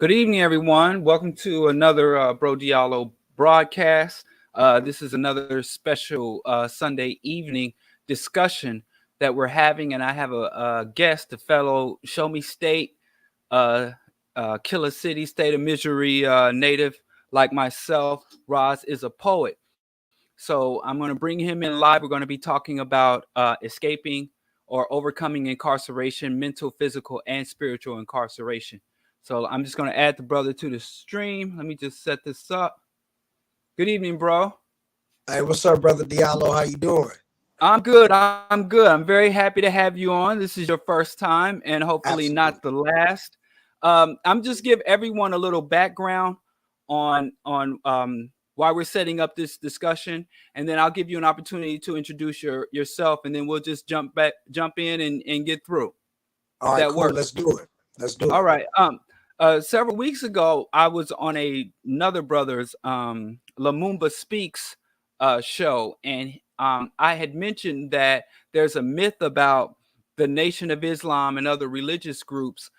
Good evening, everyone. Welcome to another BroDiallo broadcast. This is another special Sunday evening discussion that we're having, and I have a guest, a fellow Show Me State, uh, Killer City, State of Missouri native like myself. Roz is a poet. So I'm going to bring him in live. We're going to be talking about escaping or overcoming incarceration, mental, physical, and spiritual incarceration. So I'm just going to add the brother to the stream. Let me just set this up. Good evening, bro. Hey, what's up, brother Diallo? How you doing? I'm good. I'm good. I'm very happy to have you on. This is your first time and hopefully not Absolutely. the last. I'm just give everyone a little background on why we're setting up this discussion, and then I'll give you an opportunity to introduce yourself, and then we'll just jump in and get through. All If right, that cool. works. Let's do it. Let's do All it. right. Several weeks ago, I was on another brother's Lumumba Speaks show, and I had mentioned that there's a myth about the Nation of Islam and other religious groups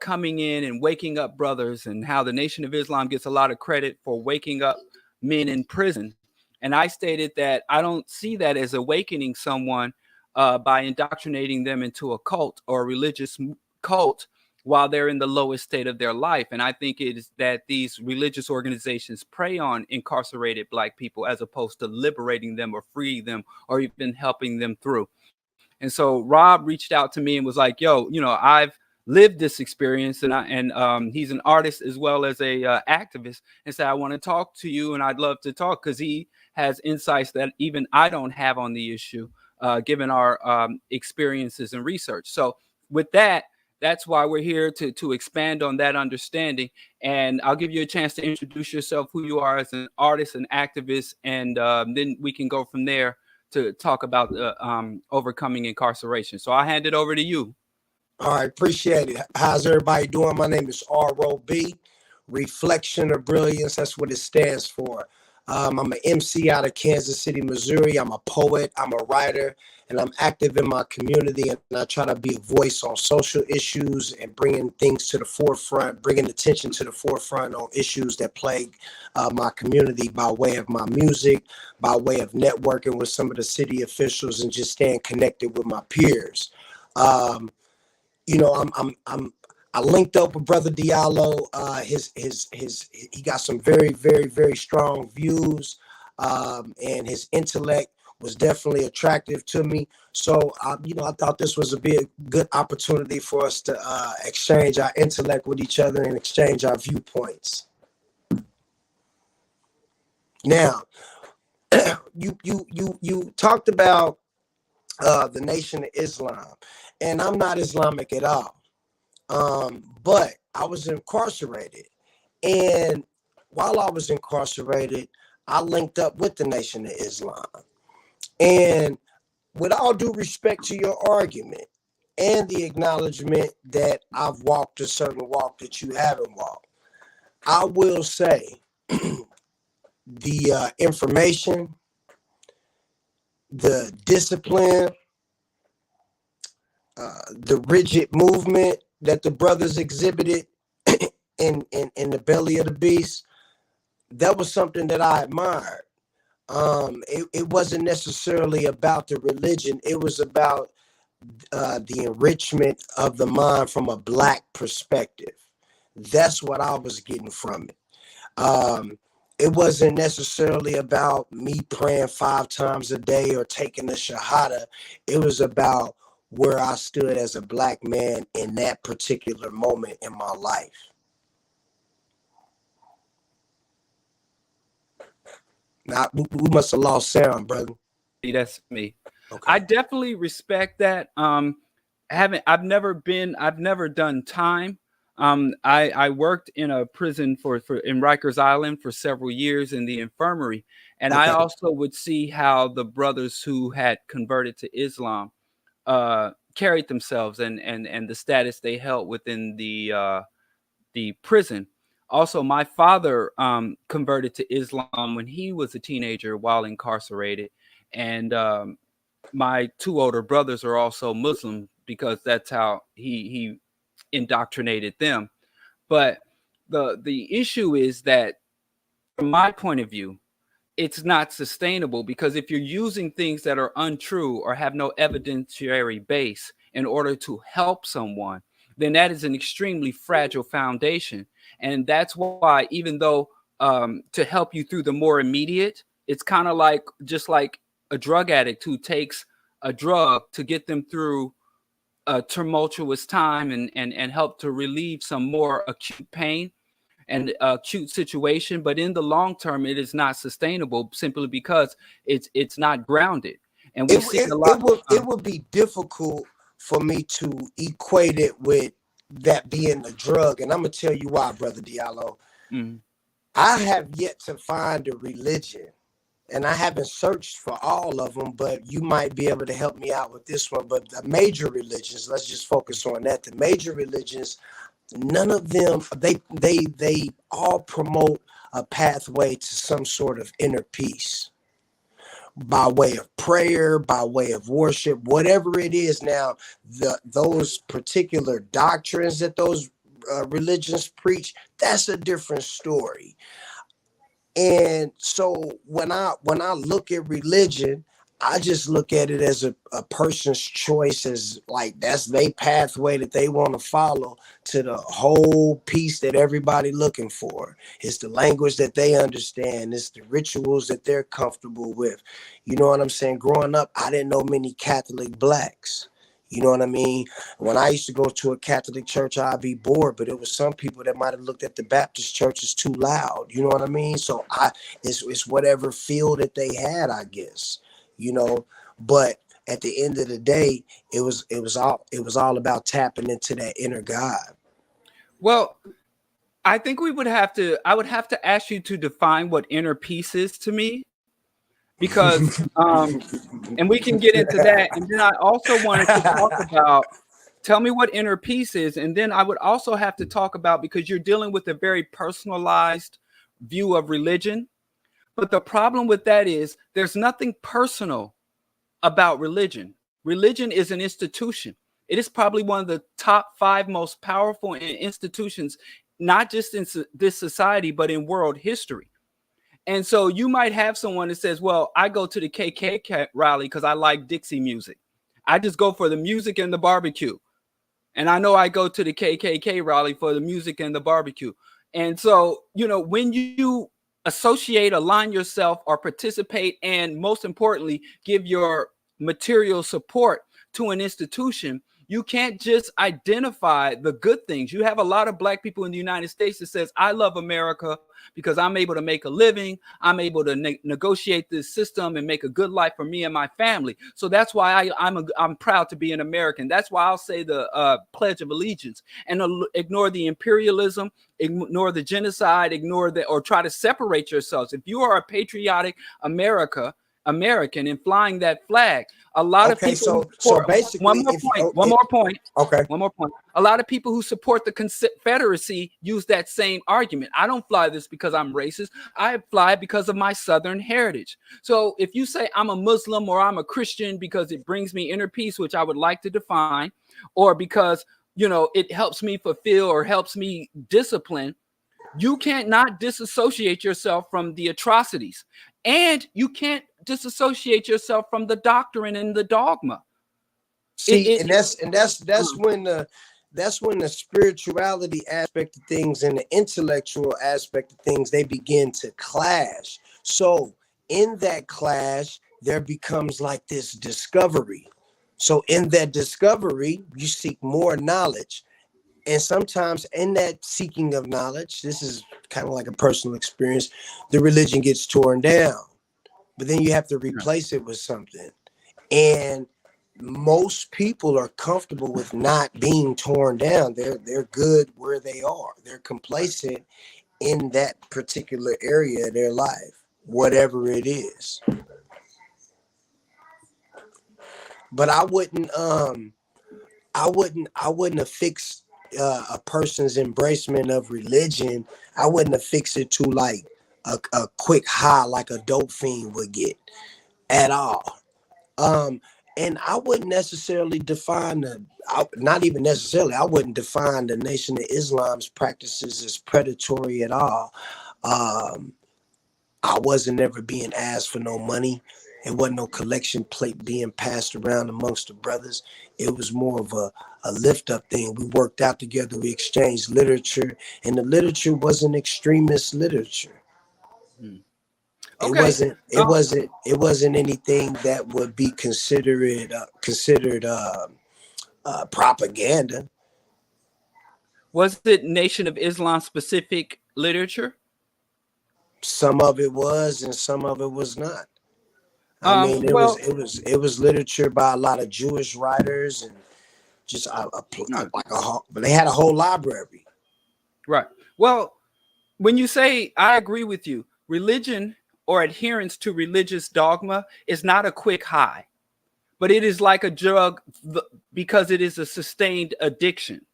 coming in and waking up brothers, and how the Nation of Islam gets a lot of credit for waking up men in prison. And I stated that I don't see that as awakening someone by indoctrinating them into a cult or a religious cult while they're in the lowest state of their life. And I think it is that these religious organizations prey on incarcerated Black people as opposed to liberating them or freeing them or even helping them through. And so Rob reached out to me and was like, yo, I've lived this experience, and he's an artist as well as a activist, and said, I want to talk to you and I'd love to talk because he has insights that even I don't have on the issue, given our experiences and research. So with that, that's why we're here to expand on that understanding. And I'll give you a chance to introduce yourself, who you are as an artist and activist, and then we can go from there to talk about overcoming incarceration. So I'll hand it over to you. All right, appreciate it. How's everybody doing? My name is ROB, Reflection of Brilliance. That's what it stands for. I'm an MC out of Kansas City, Missouri. I'm a poet, I'm a writer, and I'm active in my community. And I try to be a voice on social issues and bringing things to the forefront, bringing attention to the forefront on issues that plague my community by way of my music, by way of networking with some of the city officials, and just staying connected with my peers. Um, I linked up with Brother Diallo. He got some very, very, very strong views, and his intellect was definitely attractive to me. So, I thought this was a good opportunity for us to exchange our intellect with each other and exchange our viewpoints. Now, you talked about the Nation of Islam, and I'm not Islamic at all. But I was incarcerated, and while I was incarcerated, I linked up with the Nation of Islam. And with all due respect to your argument and the acknowledgement that I've walked a certain walk that you haven't walked, I will say the information, the discipline, the rigid movement that the brothers exhibited in the belly of the beast, that was something that I admired. It wasn't necessarily about the religion. It was about the enrichment of the mind from a Black perspective. That's what I was getting from it. It wasn't necessarily about me praying 5 times a day or taking the Shahada. It was about where I stood as a Black man in that particular moment in my life. Now, we must have lost sound, brother. That's me. Okay. I definitely respect that. I've never done time. I worked in a prison for in Rikers Island for several years in the infirmary, and I Okay. also would see how the brothers who had converted to Islam carried themselves, and the status they held within the prison. Also, my father converted to Islam when he was a teenager while incarcerated, and my 2 older brothers are also Muslim because that's how he indoctrinated them. But The issue is that, from my point of view, it's not sustainable, because if you're using things that are untrue or have no evidentiary base in order to help someone, then that is an extremely fragile foundation. And that's why, even though to help you through the more immediate, it's kind of like, just like a drug addict who takes a drug to get them through a tumultuous time, and help to relieve some more acute pain and acute situation. But in the long term, it is not sustainable, simply because it's not grounded. And we see a lot. It would be difficult for me to equate it with that being a drug, and I'm gonna tell you why, brother Diallo. Mhm. I have yet to find a religion, and I haven't searched for all of them, but you might be able to help me out with this one. But the major religions, let's just focus on that. The major religions, none of them, they all promote a pathway to some sort of inner peace by way of prayer, by way of worship, whatever it is. Now, those particular doctrines that those religions preach, that's a different story. And so when I look at religion, I just look at it as a person's choice, as like that's their pathway that they want to follow to the whole piece that everybody looking for. It's the language that they understand. It's the rituals that they're comfortable with. You know what I'm saying? Growing up, I didn't know many Catholic blacks. You know what I mean? When I used to go to a Catholic church, I'd be bored, but it was some people that might have looked at the Baptist church as too loud. You know what I mean? So it's whatever feel that they had, I guess. You know, but at the end of the day, it was all about tapping into that inner God. Well, I think I would have to ask you to define what inner peace is to me, because and we can get into that. And then I also wanted to talk about, tell me what inner peace is. And then I would also have to talk about, because you're dealing with a very personalized view of religion. But the problem with that is there's nothing personal about religion. Religion is an institution. It is probably one of the top 5 most powerful institutions, not just in this society, but in world history. And so you might have someone that says, well, I go to the KKK rally because I like Dixie music. I just go for the music and the barbecue. And I know I go to the KKK rally for the music and the barbecue. And so, when you associate, align yourself, or participate, and most importantly, give your material support to an institution, you can't just identify the good things. You have a lot of black people in the United States that says, I love America because I'm able to make a living. I'm able to negotiate this system and make a good life for me and my family. So that's why I'm proud to be an American. That's why I'll say the Pledge of Allegiance, and ignore the imperialism, ignore the genocide, or try to separate yourselves. If you are a patriotic American and flying that flag, a lot of people. So basically, one more point. Okay. One more point. A lot of people who support the Confederacy use that same argument. I don't fly this because I'm racist. I fly because of my Southern heritage. So if you say I'm a Muslim or I'm a Christian because it brings me inner peace, which I would like to define, or because it helps me fulfill or helps me discipline, you can't not disassociate yourself from the atrocities, and you can't disassociate yourself from the doctrine and the dogma. See, that's when the spirituality aspect of things and the intellectual aspect of things, they begin to clash. So in that clash, there becomes like this discovery. So in that discovery, you seek more knowledge. And sometimes in that seeking of knowledge, this is kind of like a personal experience, the religion gets torn down. But then you have to replace it with something. And most people are comfortable with not being torn down. They're good where they are. They're complacent in that particular area of their life, whatever it is. But I wouldn't affix a person's embracement of religion. I wouldn't affix it to like a quick high like a dope fiend would get at all. And I wouldn't necessarily define not even necessarily, I wouldn't define the Nation of Islam's practices as predatory at all. Um, I wasn't ever being asked for no money. It wasn't no collection plate being passed around amongst the brothers. It was more of a lift up thing. We worked out together. We exchanged literature, and the literature wasn't extremist literature. Hmm. It Okay. wasn't. It wasn't. It wasn't anything that would be considered propaganda. Was it Nation of Islam specific literature? Some of it was, and some of it was not. I mean, it was Well, it was it was literature by a lot of Jewish writers and just right. but they had a whole library. Right. Well, when you say I agree with you, religion or adherence to religious dogma is not a quick high, but it is like a drug because it is a sustained addiction.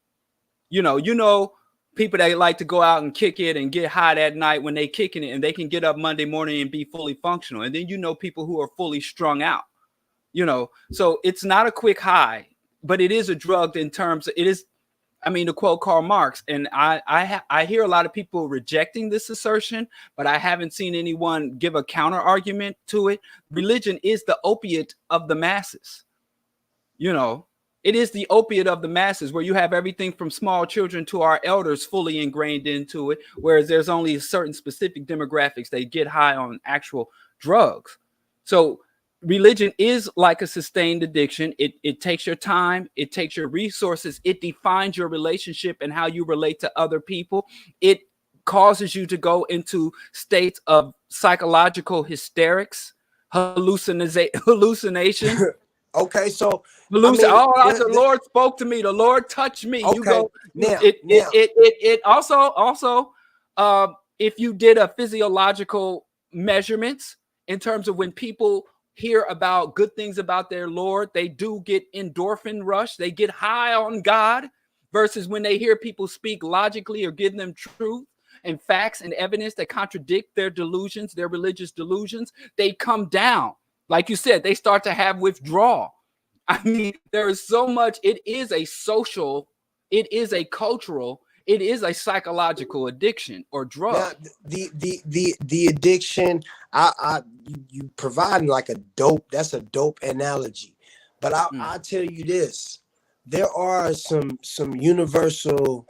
You know, people that like to go out and kick it and get high that night when they kicking it, and they can get up Monday morning and be fully functional. And then people who are fully strung out. So it's not a quick high, but it is a drug in terms of it is. I mean, to quote Karl Marx, and I hear a lot of people rejecting this assertion, but I haven't seen anyone give a counter argument to it. Religion is the opiate of the masses. You know, it is the opiate of the masses, where you have everything from small children to our elders fully ingrained into it, whereas there's only certain specific demographics they get high on actual drugs. So religion is like a sustained addiction. It takes your time, it takes your resources, it defines your relationship and how you relate to other people. It causes you to go into states of psychological hysterics, hallucination. Okay, so I Lucy, mean, the Lord spoke to me. The Lord touched me. You okay, go. now, It also if you did a physiological measurements in terms of when people hear about good things about their Lord, they do get endorphin rush. They get high on God, versus when they hear people speak logically or give them truth and facts and evidence that contradict their delusions, their religious delusions. They come down. Like you said, they start to have withdrawal. I mean, there is so much. It is a social, it is a cultural, it is a psychological addiction or now drug. the addiction. You providing like a dope. That's a dope analogy, but Mm, I tell you this: there are some universal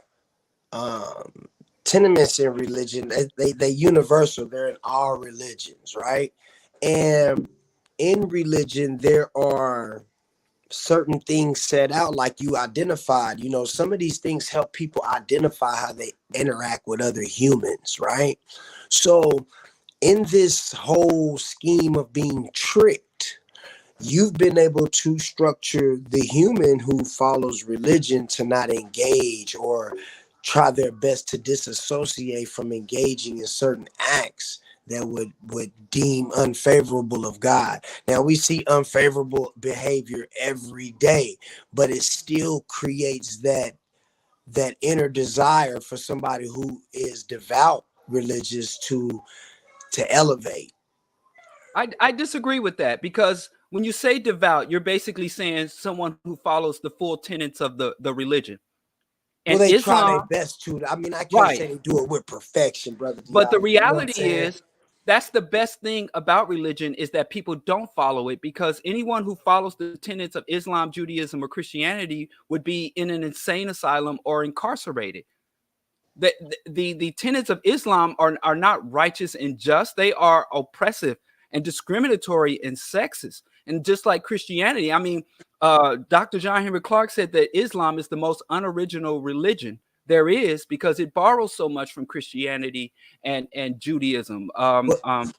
um tenements in religion. They universal. They're in all religions, right? And in religion, there are certain things set out like you identified. Some of these things help people identify how they interact with other humans, right? So in this whole scheme of being tricked, you've been able to structure the human who follows religion to not engage or try their best to disassociate from engaging in certain acts that would deem unfavorable of God. Now we see unfavorable behavior every day, but it still creates that inner desire for somebody who is devout religious to elevate. I disagree with that, because when you say devout, you're basically saying someone who follows the full tenets of the religion. Well, And they try their Islam, best to. I mean, I can't right? say they do it with perfection, brother But the Diallo. You know what I'm reality saying? is, that's the best thing about religion, is that people don't follow it, because anyone who follows the tenets of Islam, Judaism, or Christianity would be in an insane asylum or incarcerated. The tenets of Islam are not righteous and just. They are oppressive and discriminatory and sexist. And just like Christianity, I mean, Dr. John Henry Clark said that Islam is the most unoriginal religion there is, because it borrows so much from Christianity and Judaism. Well,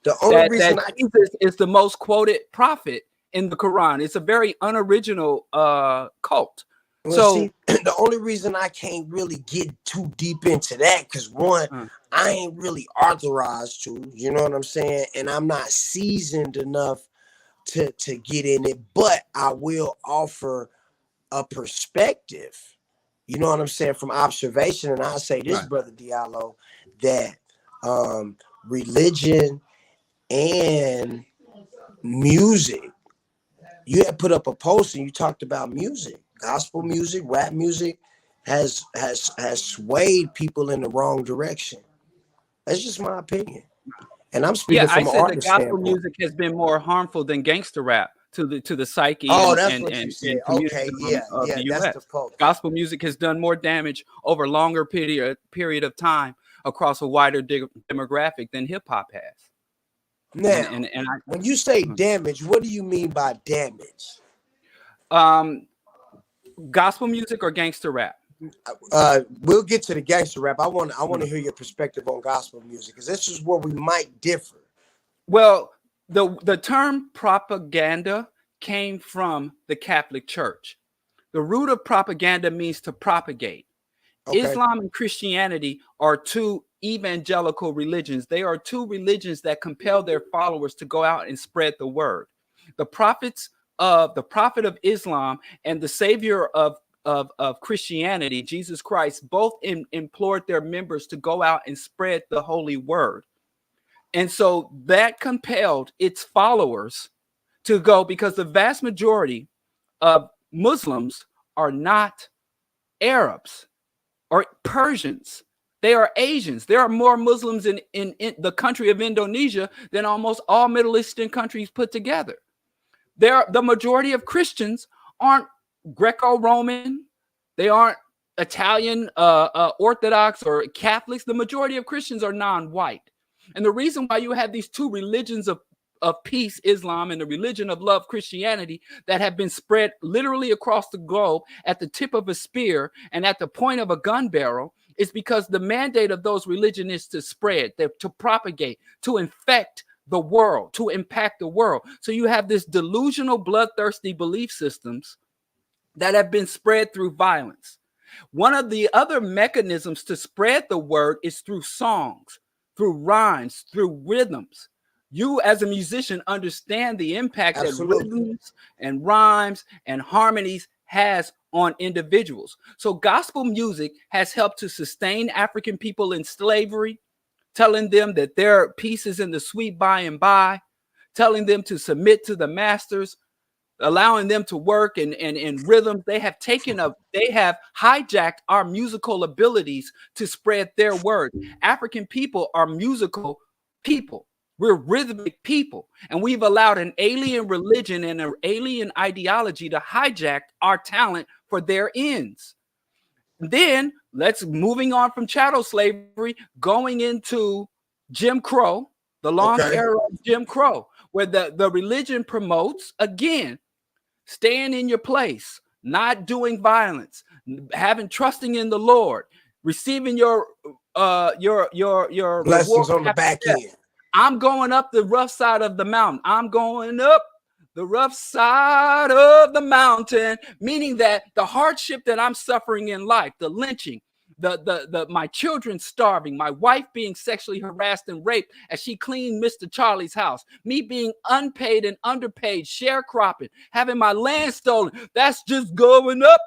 the only That reason I Jesus is the most quoted prophet in the Quran. It's a very unoriginal cult. well So, see the only reason I can't really get too deep into that, because one, uh, I ain't really authorized to. You know what I'm saying? And I'm not seasoned enough to get in it, but I will offer a perspective. You know what I'm saying, from observation, and I'll say this, right. brother Diallo, that religion and music you had put up a post and you talked about music, gospel music, rap music has swayed people in the wrong direction. That's just my opinion, and I'm speaking Yeah, I from an said that artist gospel standpoint. music has been more harmful than gangster rap to the psyche Oh, and that's and what you and, said. and Okay, communities yeah, of yeah, the that's the U.S. post. Gospel music has done more damage over a longer period of time across a wider demographic than hip hop has. And Now, and and when you say I, damage, what do you mean by damage? um, gospel music or gangster rap? We'll get to the gangster rap. I want to hear your perspective on gospel music because this is where we might differ. Well, the term propaganda came from the Catholic Church. The root of propaganda means to propagate. Okay. Islam and Christianity are two evangelical religions. They are two religions that compel their followers to go out and spread the word. The prophet of Islam and the savior of Christianity, Jesus Christ, both implored their members to go out and spread the holy word. And so that compelled its followers to go, because the vast majority of Muslims are not Arabs or Persians. They are Asians. There are more Muslims in the country of Indonesia than almost all Middle Eastern countries put together. The majority of Christians aren't Greco-Roman. They aren't Italian Orthodox or Catholics. The majority of Christians are non-white. And the reason why you have these two religions of peace, Islam, and the religion of love, Christianity, that have been spread literally across the globe at the tip of a spear and at the point of a gun barrel, is because the mandate of those religions is to spread, to propagate, to infect the world, to impact the world. So you have this delusional, bloodthirsty belief systems that have been spread through violence. One of the other mechanisms to spread the word is through songs, through rhymes, through rhythms. You, as a musician, understand the impact that Absolutely. rhythms and rhymes and harmonies has on individuals. So gospel music has helped to sustain African people in slavery, telling them that their peace is in the sweet by and by, telling them to submit to the masters, allowing them to work in rhythms. They have hijacked our musical abilities to spread their word. African people are musical people. We're rhythmic people, and we've allowed an alien religion and an alien ideology to hijack our talent for their ends. Then let's moving on from chattel slavery, going into Jim Crow, the long Okay. era of Jim Crow, where the religion promotes, again, staying in your place, not doing violence, having trusting in the Lord, receiving your reward Blessings on the after back death. end. I'm going up the rough side of the mountain. I'm going up the rough side of the mountain, meaning that the hardship that I'm suffering in life, the lynching, the my children starving, my wife being sexually harassed and raped as she cleaned Mr. Charlie's house, me being unpaid and underpaid, sharecropping, having my land stolen. That's just going up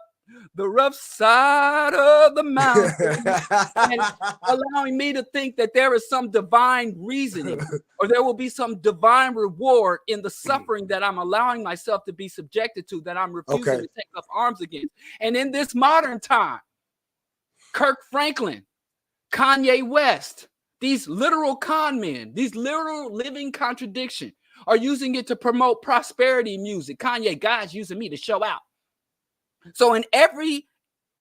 the rough side of the mountain, and allowing me to think that there is some divine reasoning or there will be some divine reward in the suffering that I'm allowing myself to be subjected to, that I'm refusing Okay. to take up arms against. And in this modern time, Kirk Franklin, Kanye West, these literal con men, these literal living contradiction, are using it to promote prosperity music. Kanye, God's using me to show out. So in every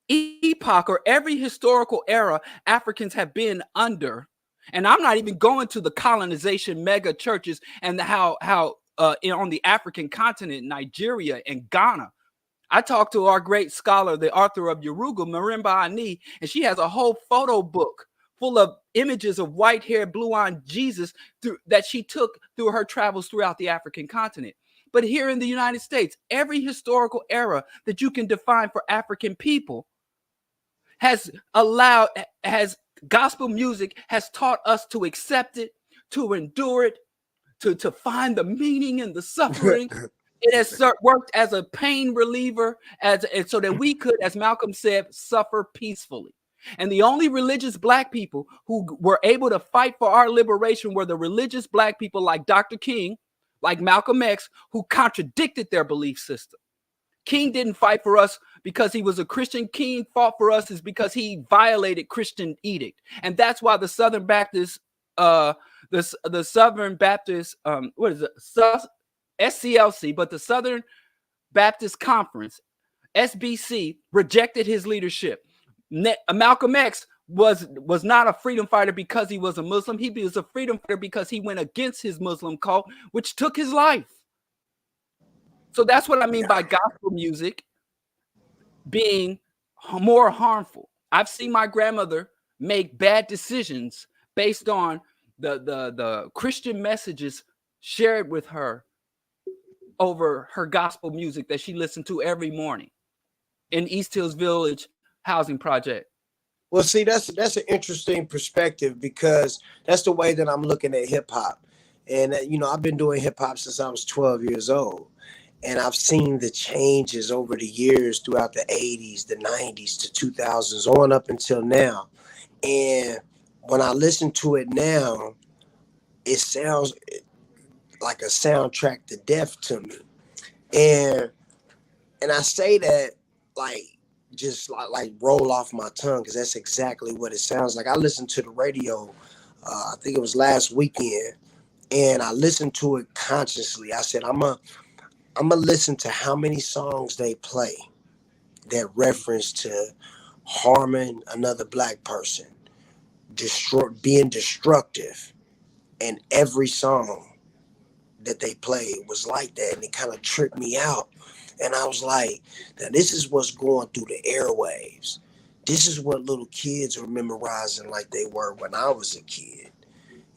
epoch or every historical era Africans have been under, and I'm not even going to the colonization mega churches and how on the African continent, Nigeria and Ghana. I talked to our great scholar, the author of Yoruba, Marimba Ani, and she has a whole photo book full of images of white-haired, blue-eyed Jesus that she took through her travels throughout the African continent. But here in the United States, every historical era that you can define for African people has gospel music has taught us to accept it, to endure it, to find the meaning in the suffering. It has worked as a pain reliever, so that we could, as Malcolm said, suffer peacefully. And the only religious black people who were able to fight for our liberation were the religious black people like Dr. King, like Malcolm X, who contradicted their belief system. King didn't fight for us because he was a Christian. King fought for us is because he violated Christian edict. And that's why the Southern Baptist, the Southern Baptist, what is it? SCLC, but the Southern Baptist Conference, SBC, rejected his leadership. Malcolm X was not a freedom fighter because he was a Muslim. He was a freedom fighter because he went against his Muslim cult, which took his life. So that's what I mean by gospel music being more harmful. I've seen my grandmother make bad decisions based on the Christian messages shared with her over her gospel music that she listened to every morning in East Hills Village housing project. Well, see, that's an interesting perspective, because that's the way that I'm looking at hip hop. And I've been doing hip hop since I was 12 years old. And I've seen the changes over the years throughout the 80s, the 90s to 2000s, on up until now. And when I listen to it now, it sounds like a soundtrack to death to me. And I say that just like roll off my tongue, because that's exactly what it sounds like. I listened to the radio, I think it was last weekend, and I listened to it consciously. I said, I'm gonna listen to how many songs they play that reference to harming another black person, being destructive, and every song that they played was like that, and it kind of tripped me out. And I was like, now this is what's going through the airwaves. This is what little kids are memorizing like they were when I was a kid,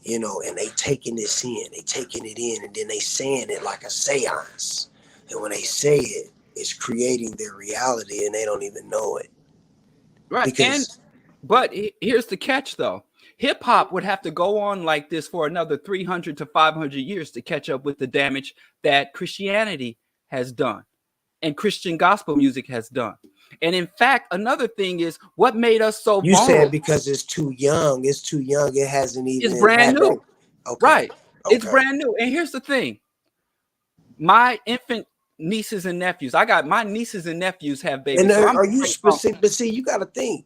and they taking this in, they taking it in, and then they saying it like a seance. And when they say it, it's creating their reality, and they don't even know it. Right. But here's the catch, though. Hip hop would have to go on like this for another 300 to 500 years to catch up with the damage that Christianity has done and Christian gospel music has done. And in fact, another thing is what made us so You vulnerable. said because it's too young. It's too young. It hasn't even. It's brand new. Okay. Right. Okay. It's brand new. And here's the thing. My infant nieces and nephews, my nieces and nephews have babies. And so are you specific? But see, you got to think.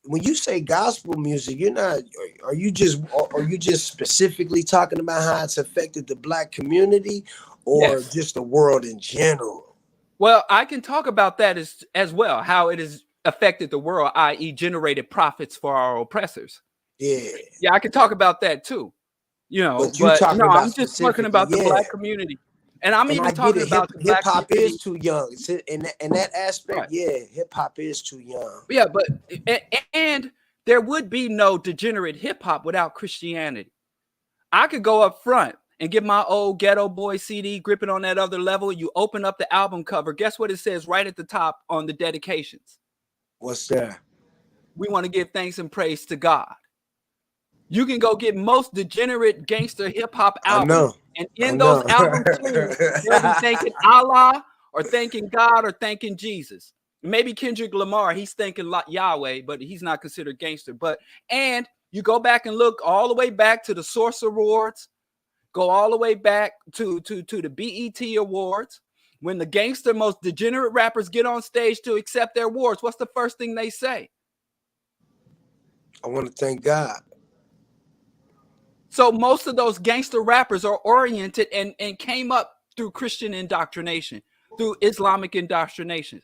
When you say gospel music, you're not. Are you just specifically talking about how it's affected the black community, or just the world in general? Well, I can talk about that as well, how it has affected the world, i.e., generated profits for our oppressors. Yeah, I can talk about that too. But no, I'm just talking about the black community. And I'm even talking about the hip hop is too young. In that aspect, right. Yeah, hip hop is too young. Yeah, but and there would be no degenerate hip hop without Christianity. I could go up front and get my old Ghetto Boy CD, Gripping on That Other Level. You open up the album cover. Guess what it says right at the top on the dedications? What's that? We want to give thanks and praise to God. You can go get most degenerate gangster hip hop albums. And in those albums, too, they'll be thanking Allah or thanking God or thanking Jesus. Maybe Kendrick Lamar, he's thanking Yahweh, but he's not considered gangster. And you go back and look all the way back to the Source Awards, go all the way back to the BET Awards. When the gangster, most degenerate rappers get on stage to accept their awards, what's the first thing they say? I want to thank God. So most of those gangster rappers are oriented and came up through Christian indoctrination, through Islamic indoctrination.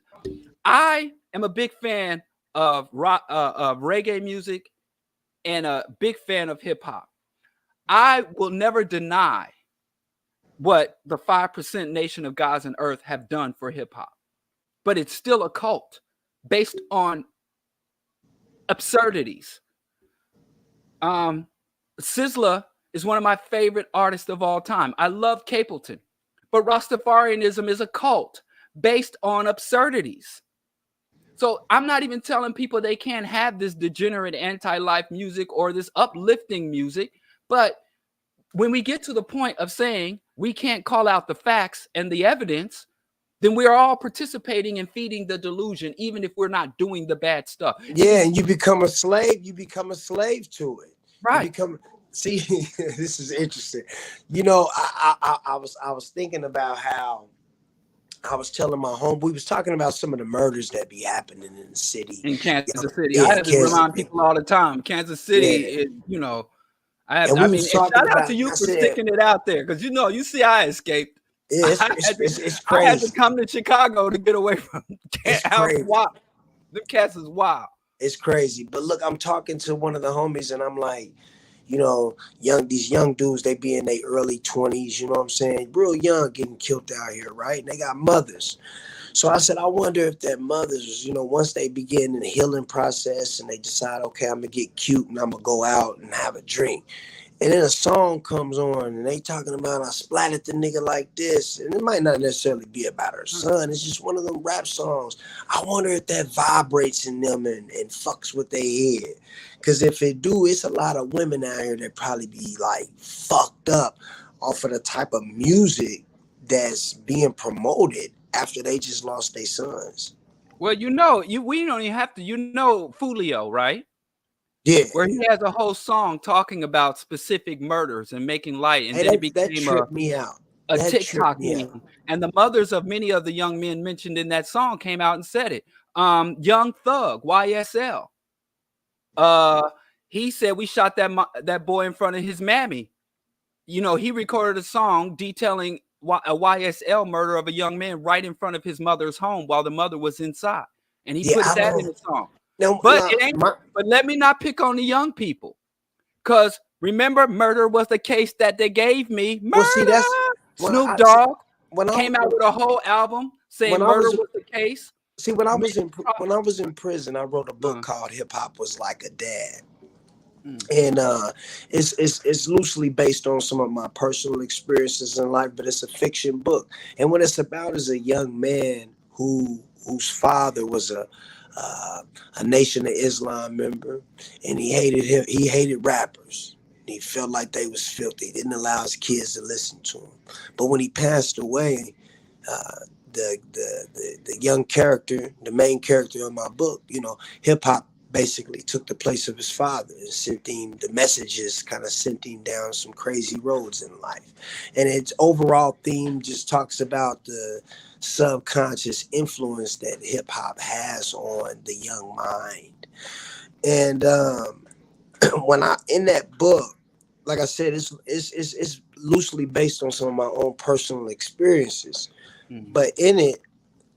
I am a big fan of reggae music and a big fan of hip hop. I will never deny what the 5% nation of God's and earth have done for hip hop, but it's still a cult based on absurdities. Sizzla is one of my favorite artists of all time. I love Capleton, but Rastafarianism is a cult based on absurdities. So I'm not even telling people they can't have this degenerate anti-life music or this uplifting music. But when we get to the point of saying we can't call out the facts and the evidence, then we're all participating in feeding the delusion, even if we're not doing the bad stuff. Yeah, and you become a slave. You become a slave to it. Right. See, this is interesting. You know, I was thinking about how I was telling my home, we was talking about some of the murders that be happening in the city. In Kansas City, I Yeah, had to Kansas. remind people all the time. Kansas City Yeah, is, you know, and I we mean, was and talking shout out about. to you I for said, sticking it out there, because you know, you see, I escaped. yeah, it's I had to crazy. come to Chicago to get away from It's how crazy. wild. Them cats is wild. It's crazy. But look, I'm talking to one of the homies, and I'm like, you know, these young dudes, they be in their early 20s. You know what I'm saying? Real young, getting killed out here, right? And they got mothers. So I said, I wonder if that mothers, you know, once they begin the healing process and they decide, okay, I'm gonna get cute and I'm gonna go out and have a drink. And then a song comes on and they talking about I splatted the nigga like this. And it might not necessarily be about her son. It's just one of them rap songs. I wonder if that vibrates in them and fucks with their head. Cause if it do, it's a lot of women out here that probably be like fucked up off of the type of music that's being promoted after they just lost their sons. Well, you know, we don't even have to. You know, Fulio, right? Yeah. Where he has a whole song talking about specific murders and making light, and Hey, then it that became tripped me out. a That tripped TikTok me out. meme. And the mothers of many of the young men mentioned in that song came out and said it. Young Thug, YSL. Uh, he said we shot that boy in front of his mammy. You know, he recorded a song detailing a YSL murder of a young man right in front of his mother's home while the mother was inside, and he Yeah, put I that in don't the song. now, But now it ain't. my But let me not pick on the young people, because remember, murder was the case that they gave me. well see that's Murder. when Snoop I see Dogg when I came out with a whole album saying when I murder was was the case. see when I was in prison, I wrote a book Uh, called Hip Hop Was Like a Dad. mm, And it's loosely based on some of my personal experiences in life, but it's a fiction book. And what it's about is a young man whose father was a Nation of Islam member, and he hated rappers. He felt like they was filthy. He didn't allow his kids to listen to him. But when he passed away, uh, the young character, the main character of my book, you know, hip hop basically took the place of his father and sent him the messages, kind of sent him down some crazy roads in life. And its overall theme just talks about the subconscious influence that hip hop has on the young mind. And when I in that book, like I said, it's loosely based on some of my own personal experiences. mm, But in it,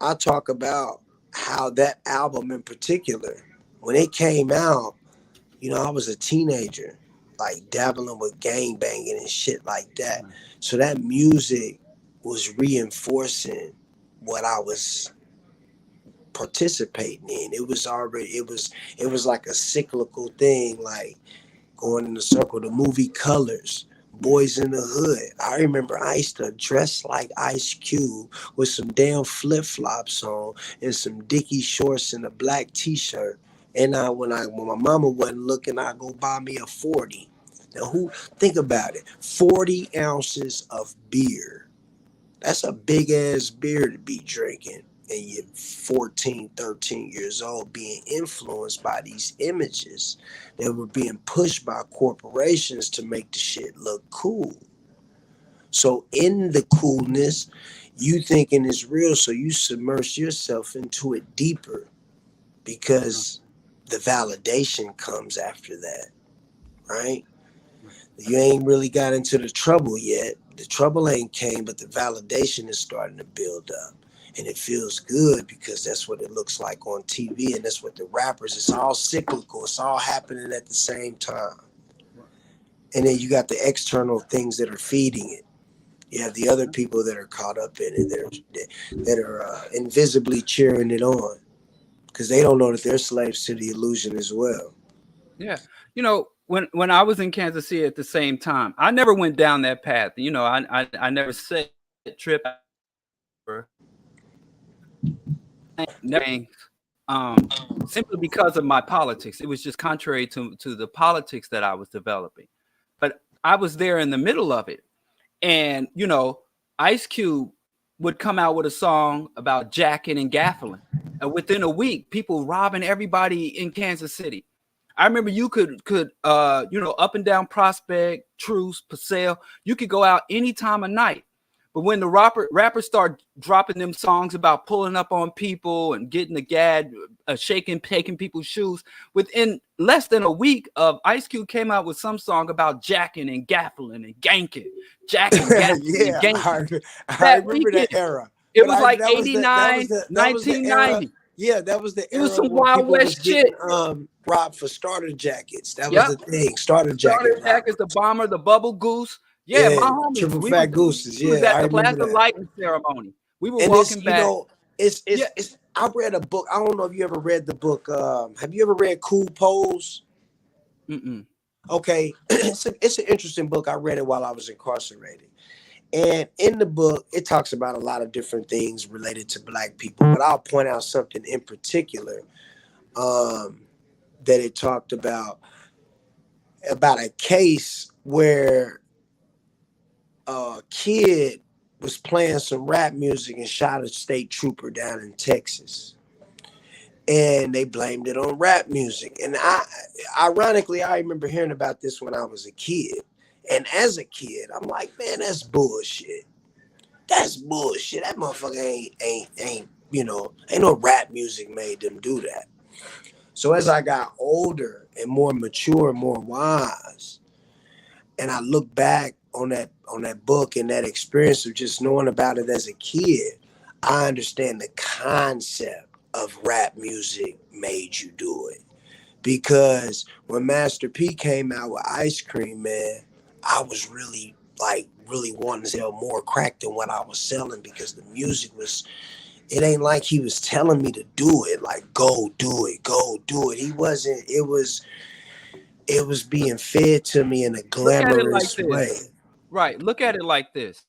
I talk about how that album in particular, when it came out, you know, I was a teenager, like dabbling with gang banging and shit like that. mm, So that music was reinforcing what I was participating in. It was like a cyclical thing, like going in the circle. The movie Colors, Boys in the Hood. I remember I used to dress like Ice Cube with some damn flip flops on and some Dickie shorts and a black T-shirt. And when my mama wasn't looking, I go buy me a 40. Now who think about it? 40 ounces of beer. That's a big ass beer to be drinking. And you're 14, 13 years old being influenced by these images that were being pushed by corporations to make the shit look cool. So in the coolness, you thinking it's real, so you submerge yourself into it deeper mm, because the validation comes after that, right? mm. You ain't really got into the trouble yet. The trouble ain't came, but the validation is starting to build up. And it feels good because that's what it looks like on TV, and that's what the rappers, it's all cyclical. It's all happening at the same time. And then you got the external things that are feeding it. You have the other people that are caught up in it, that are invisibly cheering it on because they don't know that they're slaves to the illusion as well. Yeah, you know, when I was in Kansas City at the same time, I never went down that path. You know, I never said trip never, simply because of my politics. It was just contrary to the politics that I was developing. But I was there in the middle of it, and you know, Ice Cube would come out with a song about jacking and gaffling, and within a week, people robbing everybody in Kansas City. I remember you could up and down Prospect, Truce, Paseo, you could go out any time of night. But when the rappers start dropping them songs about pulling up on people and getting the gad, taking people's shoes, within less than a week of Ice Cube came out with some song about jacking and gaffling and ganking, jacking, gaffling, and Yeah, ganking. I That remember that weekend, era. it But was I like that was the that was 89, the that was the era. 1990. Yeah, that was the It was era some where Wild people was West shit. getting robbed for starter jackets. That was Yep. the thing. Starter jacket Starter robbery. Jackets, the Bomber, the Bubble Goose. Yeah, my Yeah, homies, triple fat gooses. we was Yeah, at I the remember Plaza that. Lighting ceremony. We were And walking it's back. Yeah. it's I read a book. I don't know if you ever read the book. Have you ever read Cool Pose? Mm-mm. Okay, it's an interesting book. I read it while I was incarcerated. And in the book, it talks about a lot of different things related to black people. But I'll point out something in particular that it talked about a case where a kid was playing some rap music and shot a state trooper down in Texas. And they blamed it on rap music. And ironically, I remember hearing about this when I was a kid. And as a kid, I'm like, man, that's bullshit. That's bullshit. That motherfucker ain't ain't no rap music made them do that. So as I got older and more mature and more wise, and I look back on that book and that experience of just knowing about it as a kid, I understand the concept of rap music made you do it. Because when Master P came out with Ice Cream, man, I was really wanting to sell more crack than what I was selling because the music was, it ain't like he was telling me to do it, like go do it, go do it. He wasn't, it was being fed to me in a Look at it like glamorous way. this. Right. Look at it like this.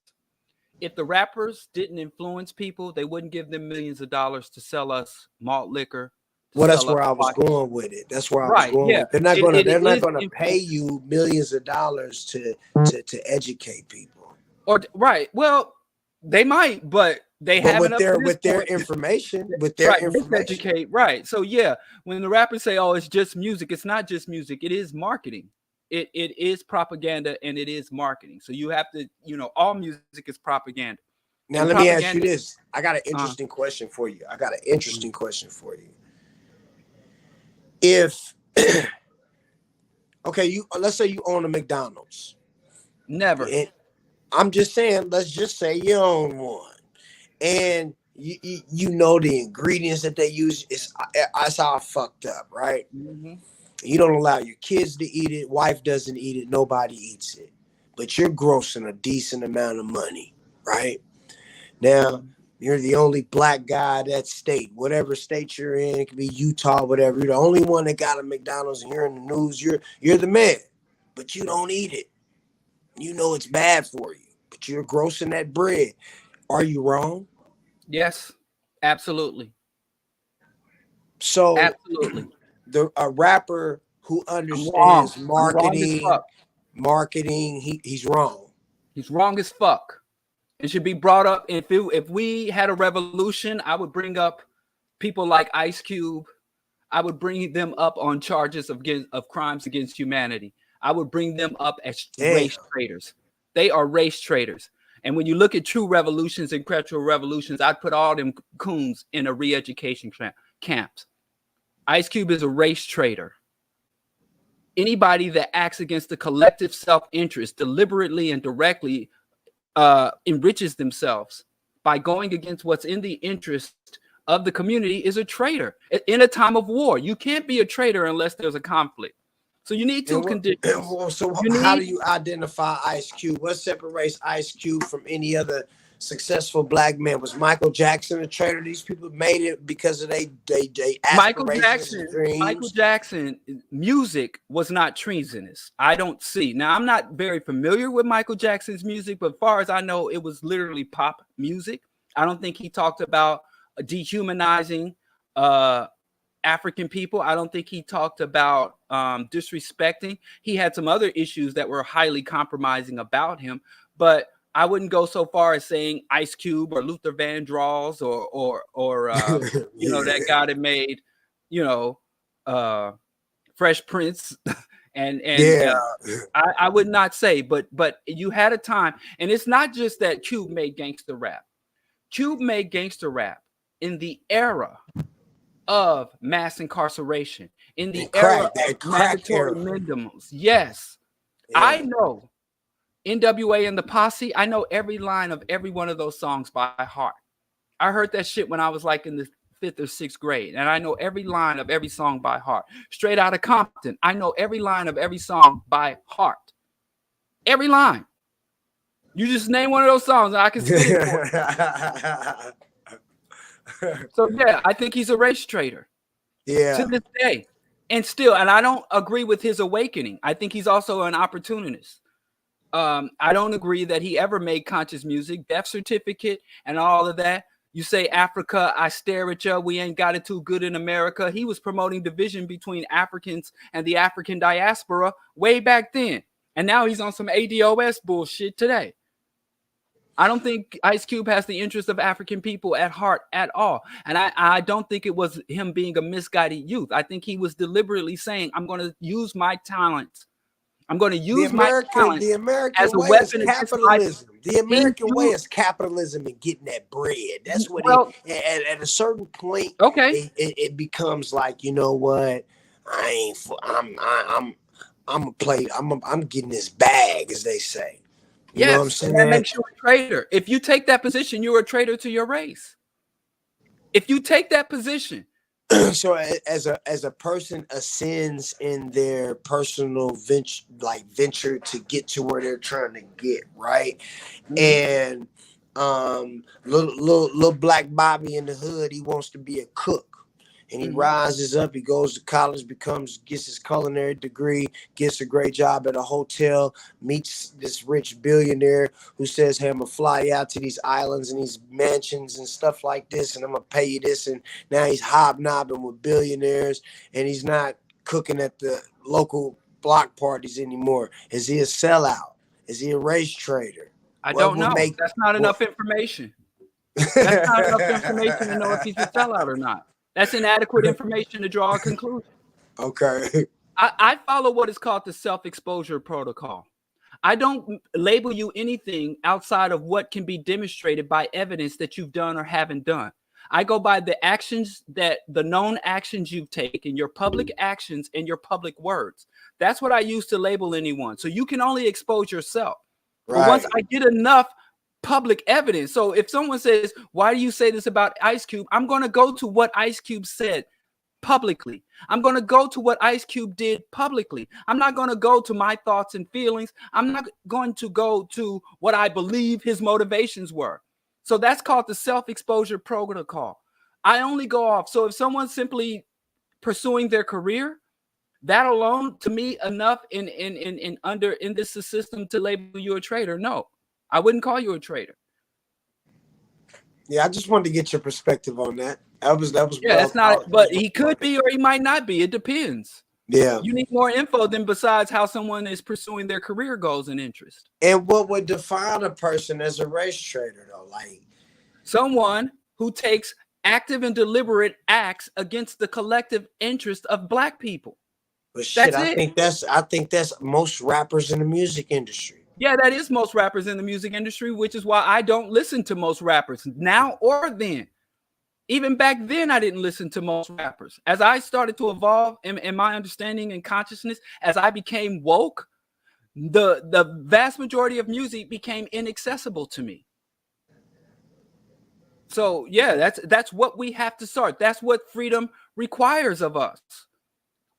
If the rappers didn't influence people, they wouldn't give them millions of dollars to sell us malt liquor, to Well, that's sell us where I was vodka. going with it. That's where I was Right. going Yeah. with. It They're not is gonna pay influence. you millions of dollars to educate people. Or right. Well, they might, but they But haven't up to this with their point. information, Right, miseducate. Right. So yeah, when the rappers say, "Oh, it's just music," it's not just music. It is marketing. It is propaganda and it is marketing. So you have to, all music is propaganda. Now And let me ask you propaganda. this. I got an Uh, interesting question for you. If okay, let's say you own a McDonald's. never. And I'm just saying, let's just say you own one. And you know the ingredients that they use it's all fucked up, right? Mhm. You don't allow your kids to eat it, wife doesn't eat it, nobody eats it. But you're grossing a decent amount of money, right? Now, you're the only black guy in that state, whatever state you're in, it could be Utah, whatever. You're the only one that got a McDonald's and you're in the news, you're the man, but you don't eat it. You know it's bad for you, but you're grossing that bread. Are you wrong? Yes, absolutely, So absolutely. a rapper who I'm wrong. understands I'm wrong as fuck. he's wrong. He's wrong as fuck. It should be brought up. If we had a revolution, I would bring up people like Ice Cube. I would bring them up on charges of crimes against humanity. I would bring them up as Damn. race traitors. They are race traitors. And when you look at true revolutions and cultural revolutions, I'd put all them coons in a re-education camps. Ice Cube is a race traitor. Anybody that acts against the collective self-interest deliberately and directly enriches themselves by going against what's in the interest of the community is a traitor in a time of war. You can't be a traitor unless there's a conflict. So you need two conditions. So You how need do you identify Ice Cube? What separates Ice Cube from any other successful black man? Was Michael Jackson a traitor? These people made it because of they aspirations and dreams. Michael Jackson music was not treasonous. I don't see. Now I'm not very familiar with Michael Jackson's music, but as far as I know, it was literally pop music. I don't think he talked about dehumanizing African people. I don't think he talked about disrespecting. He had some other issues that were highly compromising about him, but I wouldn't go so far as saying Ice Cube or Luther Vandross or Yeah. that guy that made, Fresh Prince, and Yeah. I would not say, but you had a time, and it's not just that Cube made gangster rap. Cube made gangster rap in the era of mass incarceration, in the And era crack, of that crack mandatory era. minimums. Yes, I Yeah. know NWA and the Posse. I know every line of every one of those songs by heart. I heard that shit when I was like in the 5th or 6th grade, and I know every line of every song by heart. Straight out of Compton, I know every line of every song by heart. Every line. You just name one of those songs, and I can spit it for you. So yeah, I think he's a race traitor Yeah. to this day, and still. And I don't agree with his awakening. I think he's also an opportunist. I don't agree that he ever made conscious music. Death Certificate and all of that. You say Africa, I stare at you. We ain't got it too good in America. He was promoting division between Africans and the African diaspora way back then. And now he's on some ADOS bullshit today. I don't think Ice Cube has the interest of African people at heart at all. And I don't think it was him being a misguided youth. I think he was deliberately saying, I'm going to use my talents. I'm going to use my talent The as American a way is weapon against my capitalism. The American way is capitalism and getting that bread. That's what well, at a certain point, okay. it becomes like, you know what? I'm getting this bag, as they say. You know what I'm Yes, and that saying? makes you a traitor. If you take that position, you're a traitor to your race. If you take that position. So as a person ascends in their personal venture to get to where they're trying to get, right? And little black Bobby in the hood, he wants to be a cook. And he rises up, he goes to college, gets his culinary degree, gets a great job at a hotel, meets this rich billionaire who says, hey, I'm gonna fly you out to these islands and these mansions and stuff like this, and I'm gonna pay you this. And now he's hobnobbing with billionaires, and he's not cooking at the local block parties anymore. Is he a sellout? Is he a race trader? I What don't would know. make That's not enough information. That's not enough information to know if he's a sellout or not. That's inadequate information to draw a conclusion. Okay. I follow what is called the self-exposure protocol. I don't label you anything outside of what can be demonstrated by evidence that you've done or haven't done. I go by the actions the known actions you've taken, your public actions and your public words. That's what I use to label anyone. So you can only expose yourself. But once I get enough public evidence, so if someone says, why do you say this about Ice Cube? I'm going to go to what Ice Cube said publicly. I'm going to go to what Ice Cube did publicly. I'm not going to go to my thoughts and feelings. I'm not going to go to what I believe his motivations were. So that's called the self-exposure protocol. I only go off. So if someone's simply pursuing their career, that alone to me enough in this system to label you a traitor. No, I wouldn't call you a traitor. Yeah, I just wanted to get your perspective on that. That was yeah, that's not. But he could be, or he might not be. It depends. Yeah, you need more info than besides how someone is pursuing their career goals and interests. And what would define a person as a race trader, though? Like someone who takes active and deliberate acts against the collective interest of Black people. But shit, I think that's most rappers in the music industry. Yeah, that is most rappers in the music industry, which is why I don't listen to most rappers now or then. Even back then, I didn't listen to most rappers. As I started to evolve in my understanding and consciousness, as I became woke, the vast majority of music became inaccessible to me. So yeah, that's what we have to start. That's what freedom requires of us.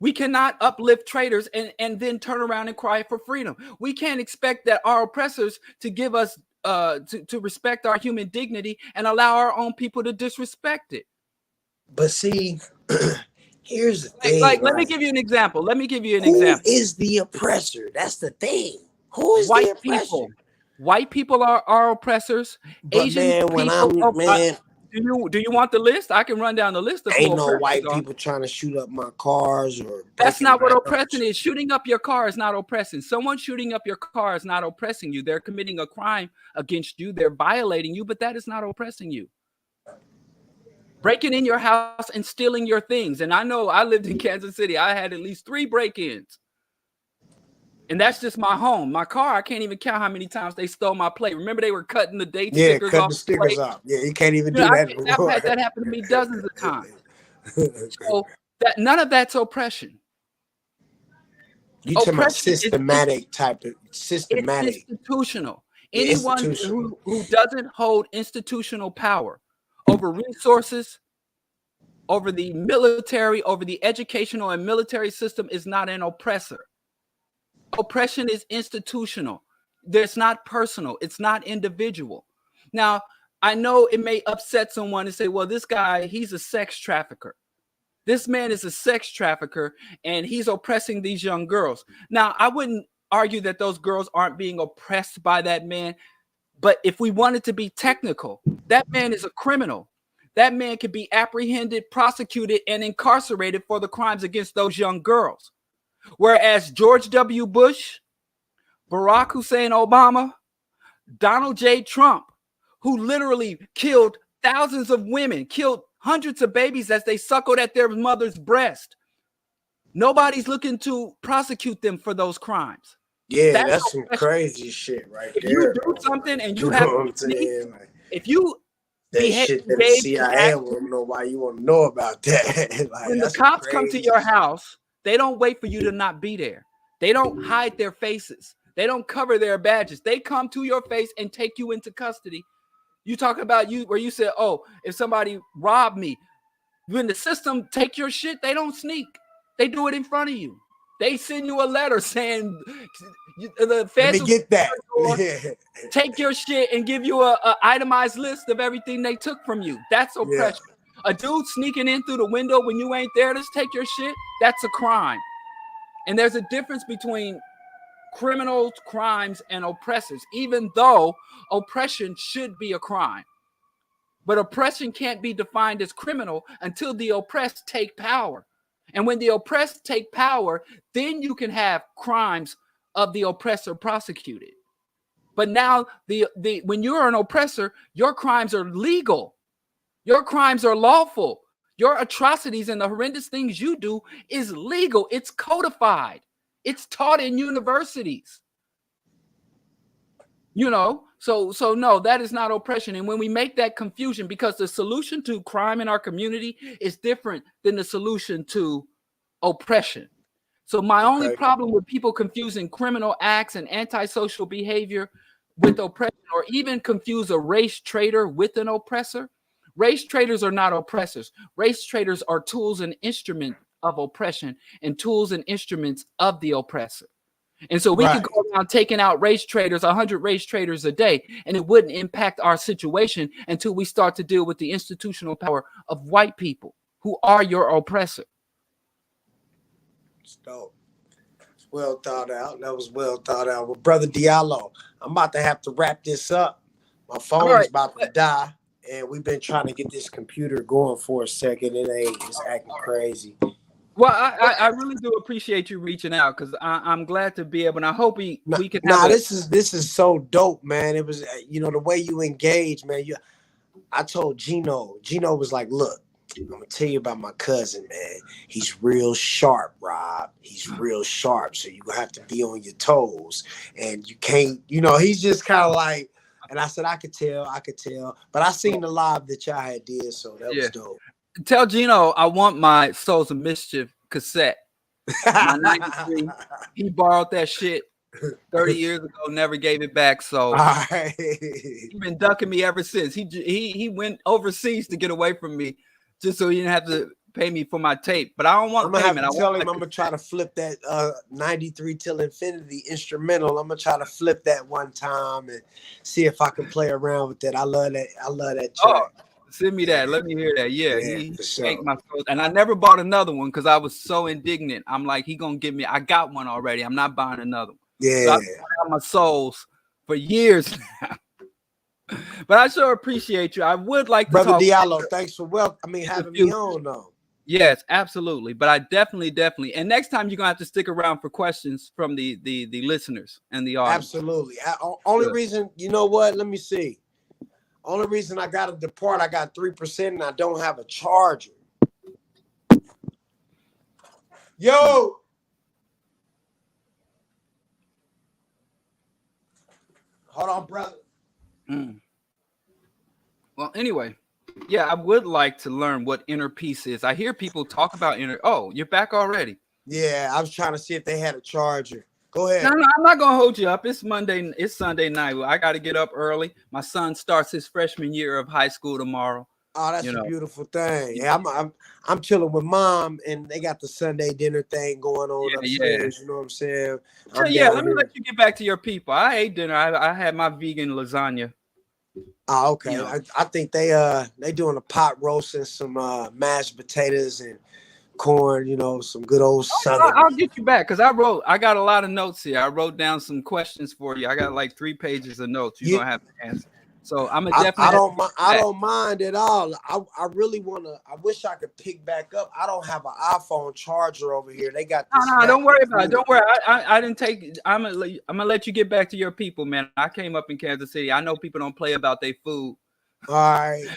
We cannot uplift traders and then turn around and cry for freedom. We can't expect that our oppressors to give us to respect our human dignity and allow our own people to disrespect it. But see, here's the thing. Let me give you an example. Who is the oppressor? That's the thing. Who is the oppressor? People. White people are oppressors. But Asian people. Do you want the list? I can run down the list of ain't no white people trying to shoot up my cars or that's not what oppressing is. Shooting up your car is not oppressing. Someone shooting up your car is not oppressing you. They're committing a crime against you. They're violating you, but that is not oppressing you. breaking in your house and stealing your things. And I know I lived in Kansas City. I had at least 3 break-ins. And that's just my home. My car, I can't even count how many times they stole my plate. Remember, they were cutting the date stickers cutting off the the stickers plate? off. Yeah, you can't even You know, do that I've anymore. had that happen to me dozens of times. So that none of that's oppression. You talking about Oppression systematic type of systematic. It's institutional. Yeah, Anyone institutional. who doesn't hold institutional power over resources, over the military, over the educational and military system is not an oppressor. Oppression is institutional. It's not personal. It's not individual. Now, I know it may upset someone to say, well, this guy, he's a sex trafficker. This man is a sex trafficker and he's oppressing these young girls. Now, I wouldn't argue that those girls aren't being oppressed by that man. But if we wanted to be technical, that man is a criminal. That man could be apprehended, prosecuted, and incarcerated for the crimes against those young girls. Whereas George W. Bush, Barack Hussein Obama, Donald J. Trump, who literally killed thousands of women, killed hundreds of babies as they suckled at their mother's breast. Nobody's looking to prosecute them for those crimes. Yeah, that's some crazy shit right if there. You do something and you have to sneak, if you that shit that the CIA won't know why you want to know about that. Like, when the cops come to your house, they don't wait for you to not be there. They don't hide their faces. They don't cover their badges. They come to your face and take you into custody. You talk about you where you said, oh, if somebody robbed me, when the system take your shit, they don't sneak. They do it in front of you. They send you a letter saying the feds let me get that. Take your shit and give you a itemized list of everything they took from you. That's oppression. Yeah. A dude sneaking in through the window when you ain't there to take your shit, that's a crime. And there's a difference between criminals, crimes, and oppressors, even though oppression should be a crime. But oppression can't be defined as criminal until the oppressed take power. And when the oppressed take power, then you can have crimes of the oppressor prosecuted. But now when you're an oppressor, your crimes are legal. Your crimes are lawful. Your atrocities and the horrendous things you do is legal. It's codified. It's taught in universities. You know, so no, that is not oppression. And when we make that confusion, because the solution to crime in our community is different than the solution to oppression. So my only problem with people confusing criminal acts and antisocial behavior with oppression, or even confuse a race traitor with an oppressor. Race traitors are not oppressors. Race traitors are tools and instruments of oppression and tools and instruments of the oppressor. And so we could go around taking out race traitors, 100 race traitors a day, and it wouldn't impact our situation until we start to deal with the institutional power of white people who are your oppressor. It's dope. It's well thought out. That was well thought out. Well, Brother Diallo, I'm about to have to wrap this up. My phone is about to die, and we've been trying to get this computer going for a second. It's acting crazy. Well, I really do appreciate you reaching out, because I'm glad to be able, and I hope we can. This is so dope, man. It was, the way you engage, man. I told Gino was like, look, I'm gonna tell you about my cousin, man. He's real sharp, Rob. He's real sharp. So you're gonna have to be on your toes, and you can't, he's just kind of like. And I said, I could tell, but I seen the live that y'all had did, so that was dope. Tell Gino I want my Souls of Mischief cassette. My 93. He borrowed that shit 30 years ago, never gave it back. So he's been ducking me ever since. He went overseas to get away from me just so he didn't have to pay me for my tape. But I don't want payment. I'm gonna try to flip that 93 Till Infinity instrumental. I'm gonna try to flip that one time and see if I can play around with that. I love that track. Oh. Send me that. Let me hear that. Yeah, he ate my soul. And I never bought another one because I was so indignant. I'm like, he gonna give me. I got one already. I'm not buying another one. Yeah, so I've had my souls for years now. But I sure appreciate you. I would like to Brother Diallo. Thanks for having me on though. Yes, absolutely. But I definitely. And next time you're gonna have to stick around for questions from the listeners and the audience. Absolutely. Only reason, you know what? Let me see. Only reason I got to depart, I got 3% and I don't have a charger. Yo. Hold on, brother. Well, anyway, yeah, I would like to learn what inner peace is. I hear people talk about inner. Oh, you're back already. Yeah, I was trying to see if they had a charger. Go No, ahead. I'm not gonna hold you up. It's Monday. It's Sunday night. I got to get up early. My son starts his freshman year of high school tomorrow. Oh, that's a beautiful thing. Yeah, I'm chilling with mom, and they got the Sunday dinner thing going on upstairs. Yeah. You know what I'm saying? So I'm yeah, down let me here. let you get back to your people. I ate dinner. I had my vegan lasagna. Oh, okay. I think they doing a pot roast and some mashed potatoes and corn. You know, some good old Southern. I'll get you back because I got a lot of notes here. I wrote down some questions for you. I got like 3 pages of notes. You're gonna have to answer. So I'm gonna definitely. I don't mind at all. I really wanna. I wish I could pick back up. I don't have an iPhone charger over here. They got this. No, don't worry about it. Don't worry. I didn't take. I'm gonna let you get back to your people, man. I came up in Kansas City. I know people don't play about their food. All right.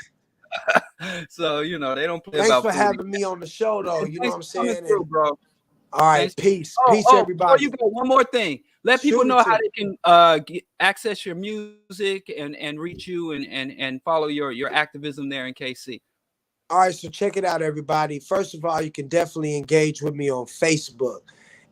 So you know they don't play Thanks about for food. having me on the show, though. You know what I'm saying, through, bro. All right, peace, everybody. You go. One more thing. Let people know how they can access your music and reach you and follow your activism there in KC. All right, so check it out, everybody. First of all, you can definitely engage with me on Facebook.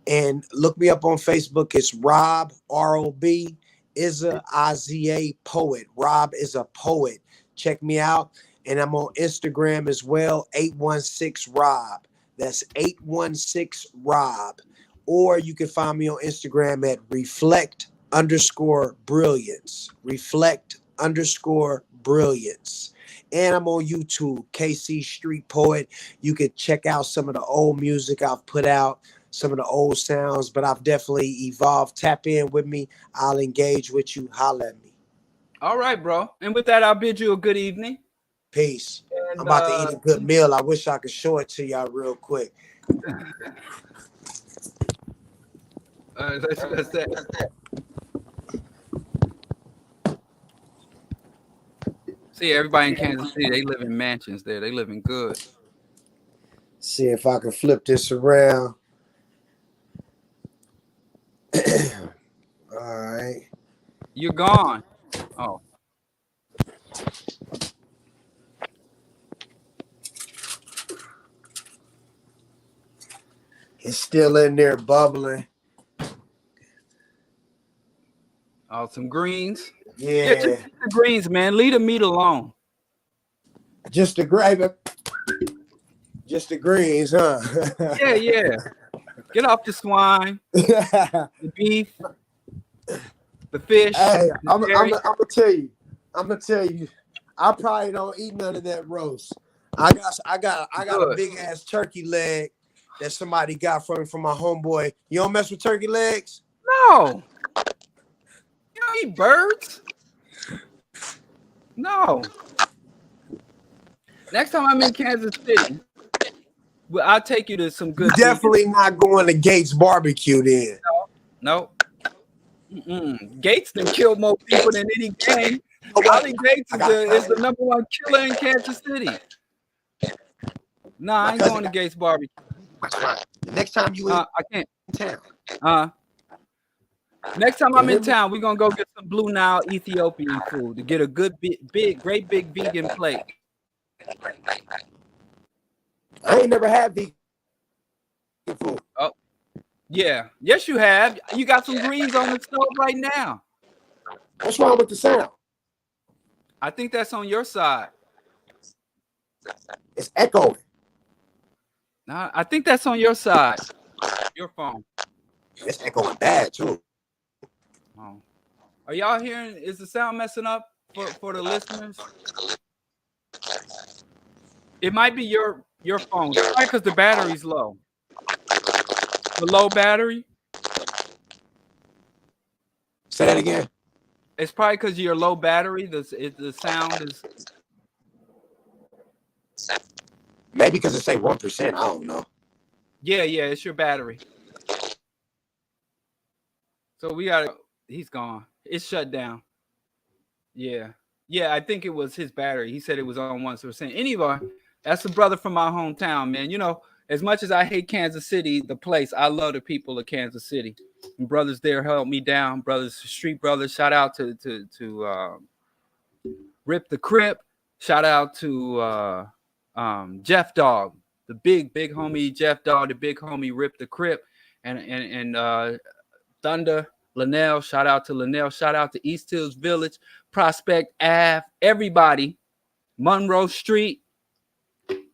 And look me up on Facebook. It's Rob, R-O-B, Iza, I-Z-A, poet. Rob is a poet. Check me out. And I'm on Instagram as well, 816Rob. That's 816Rob. Or you can find me on Instagram at reflect_brilliance. Reflect_brilliance. And I'm on YouTube, KC Street Poet. You can check out some of the old music I've put out, some of the old sounds, but I've definitely evolved. Tap in with me. I'll engage with you. Holla at me. All right, bro. And with that, I'll bid you a good evening. Peace. And, I'm about to eat a good meal. I wish I could show it to y'all real quick. That's that. See, everybody in Kansas City, they live in mansions there. They living good. See if I can flip this around. All right. You're gone. Oh. It's still in there bubbling. Oh, some greens. Yeah. Just the greens, man. Leave the meat alone. Just the gravy. Just the greens, huh? Yeah. Get off the swine, the beef, the fish. Hey, I'm gonna tell you. I probably don't eat none of that roast. I got a big ass turkey leg that somebody got from my homeboy. You don't mess with turkey legs? No. You don't eat birds? No. Next time I'm in Kansas City, I'll take you to some good. Definitely not going to Gates Barbecue then. No. Gates done killed more people than any gang. Ollie Gates is the number one killer in Kansas City. Nah, I ain't going to Gates Barbecue. Next time you I can't. Next time I'm in town, we're gonna go get some Blue Nile Ethiopian food to get a good great big vegan plate. I ain't never had vegan food. Oh, yeah. Yes, you have. You got some greens on the stove right now. What's wrong with the sound? I think that's on your side. It's echoing. Nah, I think that's on your side. Your phone. It's echoing bad too. Oh. Are y'all hearing? Is the sound messing up for the listeners? It might be your phone. Probably because the battery's low. The low battery. Say that again. It's probably because your low battery. The sound is. Maybe because it say 1%. I don't know. Yeah, it's your battery. So we got. He's gone. It's shut down. Yeah. Yeah, I think it was his battery. He said it was on 1%. Anyway, that's a brother from my hometown, man. You know, as much as I hate Kansas City, the place, I love the people of Kansas City. And brothers there held me down. Brothers, street brothers. Shout out to Rip the Crip. Shout out to Jeff Dog, the big homie Jeff Dog, the big homie Rip the Crip, and Thunder, Linnell. Shout out to Linnell. Shout out to East Hills Village, Prospect Ave, everybody, Monroe Street.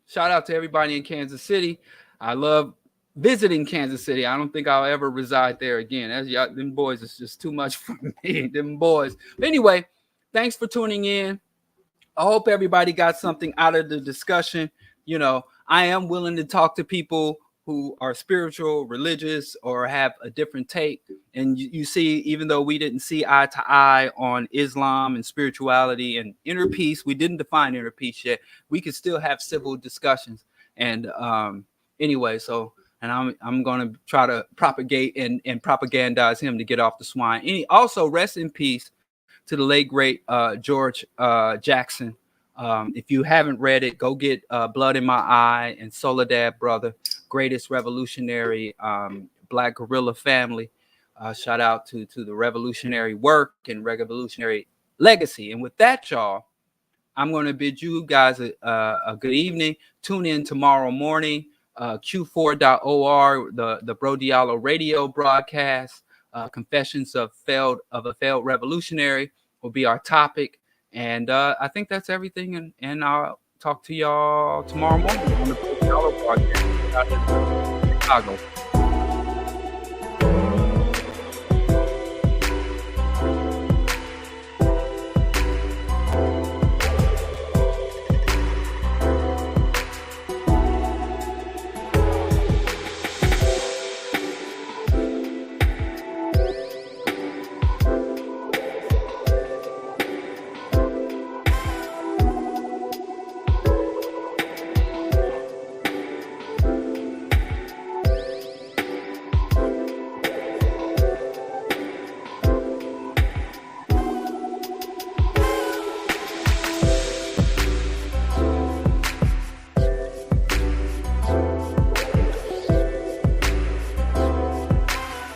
Shout out to everybody in Kansas City. I love visiting Kansas City. I don't think I'll ever reside there again. As y'all, them boys is just too much for me. Them boys. But anyway, thanks for tuning in. I hope everybody got something out of the discussion. You know, I am willing to talk to people who are spiritual, religious, or have a different take. And you see, even though we didn't see eye to eye on Islam and spirituality and inner peace, we didn't define inner peace yet. We could still have civil discussions. And anyway, so and I'm going to try to propagate and propagandize him to get off the swine. Also, rest in peace to the late great George Jackson. If you haven't read it, go get Blood in My Eye and Soledad Brother, greatest revolutionary Black guerrilla family. Shout out to the revolutionary work and revolutionary legacy. And with that, y'all, I'm going to bid you guys a good evening. Tune in tomorrow morning, Q4.or, the BroDiallo radio broadcast. Confessions of a failed revolutionary will be our topic. And I think that's everything. And I'll talk to y'all tomorrow morning on the BroDiallo broadcast out in Chicago.